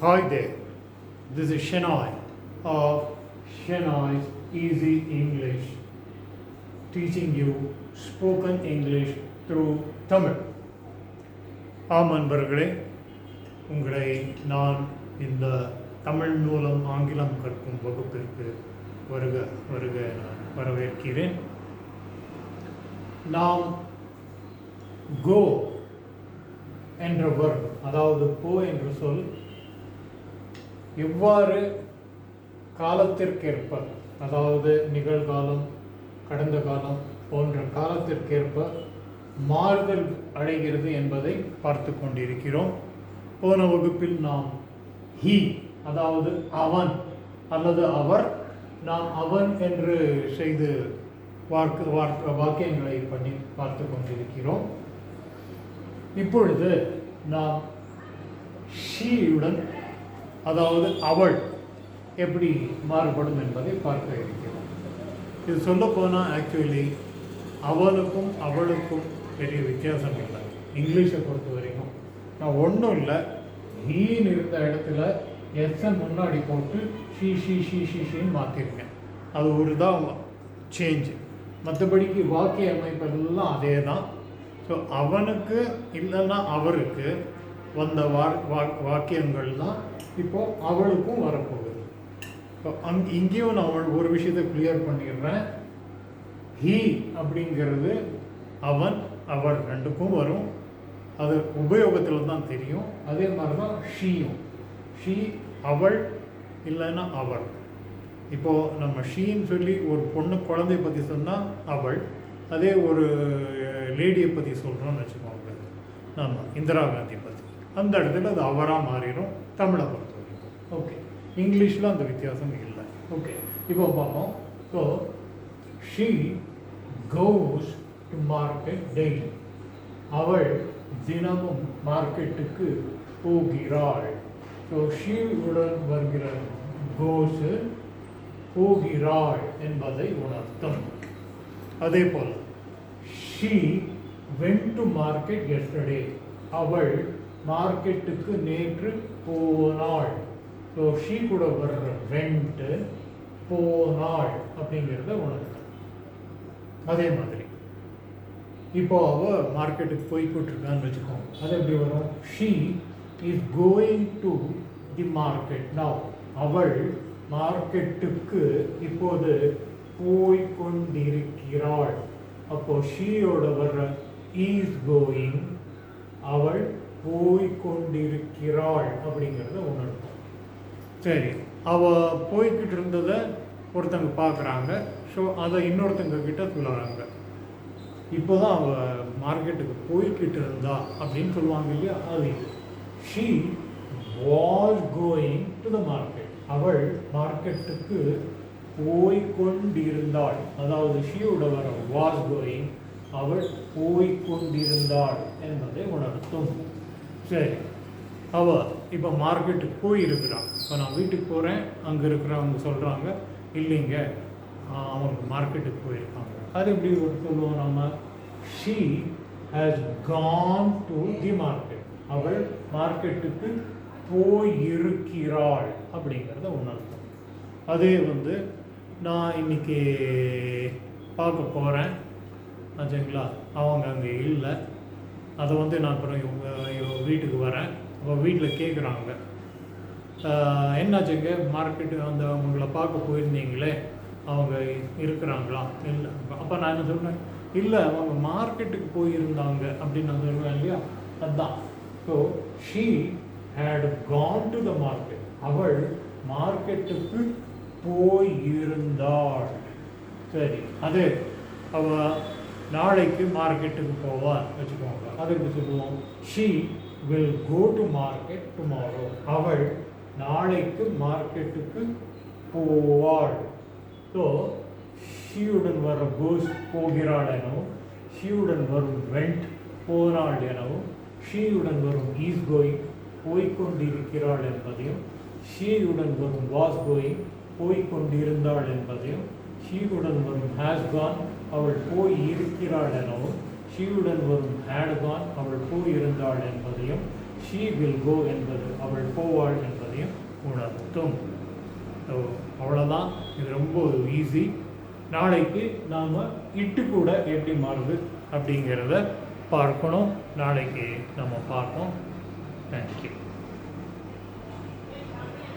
Hi there, this is Shenoy of Shenoy's Easy English, teaching you spoken English through Tamil. ஆம் அன்பர்களே, உங்களை நான் இந்த தமிழ் மூலம் ஆங்கிலம் கற்கும் வகுப்பிற்கு வருக நான் வரவேற்கிறேன். நாம் கோ என்ற verb, அதாவது போ என்ற சொல் எவ்வாறு காலத்திற்கேற்ப, அதாவது நிகழ்காலம், கடந்த காலம் போன்ற காலத்திற்கேற்ப மாறுதல் அடைகிறது என்பதை பார்த்து கொண்டிருக்கிறோம். போன வகுப்பில் நாம் ஹி, அதாவது அவன் அல்லது அவர், நாம் அவன் என்று செய்து வாக்கியங்களை பண்ணி பார்த்து கொண்டிருக்கிறோம். இப்பொழுது நாம் ஷீயுடன், அதாவது அவள் எப்படி மாறுபடும் என்பதை பார்க்க இருக்கிறோம். இது சொல்ல போனால் ஆக்சுவலி அவனுக்கும் அவளுக்கும் பெரிய வித்தியாசம் இல்லை இங்கிலீஷை பொறுத்த வரைக்கும். நான் ஒன்றும் இல்லை, ஹீன்னு இருந்த இடத்துல எஸ்என் முன்னாடி போட்டு ஷீ ஷீ ஷீ ஷீ ஷீன்னு மாற்றிருக்கேன். அது ஒரு தான் சேஞ்சு, மற்றபடிக்கு வாக்கிய அமைப்பெல்லாம் அதே தான். ஸோ அவனுக்கு இல்லைன்னா அவருக்கு வந்த வாக்கியங்கள் தான் இப்போது அவளுக்கும் வரப்போகுது. இப்போ இங்கேயும் நான் ஒரு விஷயத்தை கிளியர் பண்ணிடுறேன். ஹீ அப்படிங்கிறது அவன் அவள் ரெண்டுக்கும் வரும், அது உபயோகத்தில் தான் தெரியும். அதே மாதிரி தான் ஷீயும், ஷீ அவள் இல்லைன்னா அவள். இப்போது நம்ம ஷீன்னு சொல்லி ஒரு பொண்ணு குழந்தைய பற்றி சொன்னால் அவள், அதே ஒரு லேடியை பற்றி சொல்கிறோன்னு வச்சுக்கோங்க, நம்ம இந்திரா காந்தி பற்றி, அந்த இடத்துல அது அவராக மாறிடும் தமிழை பொறுத்த வரைக்கும். ஓகே, இங்கிலீஷில் அந்த வித்தியாசம் இல்லை. ஓகே, இப்போ பார்ப்போம். So she goes to market daily, அவள் தினமும் மார்க்கெட்டுக்கு போகிறாள். ஸோ ஷீ உடன் வருகிற கோஸு போகிறாள் என்பதை உணர்த்தும். அதே போல் she went to market yesterday, அவள் மார்க்கெட்டுக்கு நேற்று போனாள். ஸோ ஷீ கூட வர்ற வென்ட்டு போனாள் அப்படிங்கிறத உணர்த்தும். அதே மாதிரி இப்போ அவள் மார்க்கெட்டுக்கு போய்கிட்டு இருக்கான்னு வச்சுக்கோங்க, அது எப்படி வரும்? She is going to the market now, அவள் மார்க்கெட்டுக்கு இப்போது போய்கொண்டிருக்கிறாள். அப்போ ஷீயோட வர்ற இஸ் கோயிங், அவள் போய்கொண்டிருக்கிறாள் அப்படிங்கிறத உணர்த்தும். சரி, அவள் போய்கிட்டு இருந்ததை ஒருத்தங்க பார்க்குறாங்க, ஸோ அதை இன்னொருத்தங்க கிட்ட சொல்லுறாங்க. இப்போ தான் அவள் மார்க்கெட்டுக்கு போய்கிட்டு இருந்தா அப்படின்னு சொல்லுவாங்க இல்லையா, அது இது. She was going to the market, அவள் மார்க்கெட்டுக்கு போய்கொண்டிருந்தாள். அதாவது ஷீயோட வர வாஸ் கோயிங், அவள் போய்கொண்டிருந்தாள் என்பதை உணர்த்தும். சரி, அவள் இப்போ மார்க்கெட்டுக்கு போயிருக்கிறாள். இப்போ நான் வீட்டுக்கு போகிறேன், அங்கே இருக்கிறவங்க சொல்கிறாங்க இல்லைங்க அவங்க மார்க்கெட்டுக்கு போயிருக்காங்க. அது எப்படி சொல்லுவோம் நம்ம? She has Khan to the market, அவள் மார்க்கெட்டுக்கு போயிருக்கிறாள் அப்படிங்கிறத உணர்த்தும். அதே நான் இன்னைக்கு பார்க்க போகிறேன் ஆச்சுங்களா, அவங்க அங்கே இல்லை, அதை நான் அப்புறம் இவங்க வீட்டுக்கு வரேன். அப்போ வீட்டில் கேட்குறாங்க, என்னாச்சுங்க மார்க்கெட்டு அவங்கள பார்க்க போயிருந்தீங்களே, அவங்க இருக்கிறாங்களா? இல்லை. அப்போ நான் என்ன சொல்கிறேன், இல்லை அவங்க மார்க்கெட்டுக்கு போயிருந்தாங்க அப்படின்னு நான் சொல்லுவேன் இல்லையா, அதுதான். So she had gone to the market, அவள் மார்க்கெட்டுக்கு போயிருந்தாள். சரி, அது அவள் நாளைக்கு மார்க்கெட்டுக்கு போவாள் வச்சுக்கோங்க, அதுக்கு சொல்லுவோம் she will go to market tomorrow, அவள் நாளைக்கு மார்க்கெட்டுக்கு போவாள். ஸோ ஷீயுடன் வர கோஸ் போகிறாள் எனவும், ஷீயுடன் வரும் வெண்ட் போனாள் எனவும், ஷீயுடன் வரும் ஈஸ் கோயிங் போய்கொண்டிருக்கிறாள் என்பதையும், ஷீயுடன் வரும் வாஸ் கோயிங் போய்கொண்டிருந்தாள் என்பதையும், ஷீயுடன் வரும் ஹேஸ் கான் அவள் போய் இருக்கிறாள் எனவும், ஷீயுடன் வரும் ஹேட் கான் அவள் போயிருந்தாள் என்பதையும், ஷீ வில் கோ என்பது அவள் போவாள் என்பதையும் உணர்த்தும். ஸோ அவ்வளோதான். இது ரொம்ப ஈஸி. நாளைக்கு நாம் இட்டு கூட எப்படி மாறுது அப்படிங்கிறத பார்க்கணும். நாளைக்கு நம்ம பார்ப்போம். தேங்க்யூ.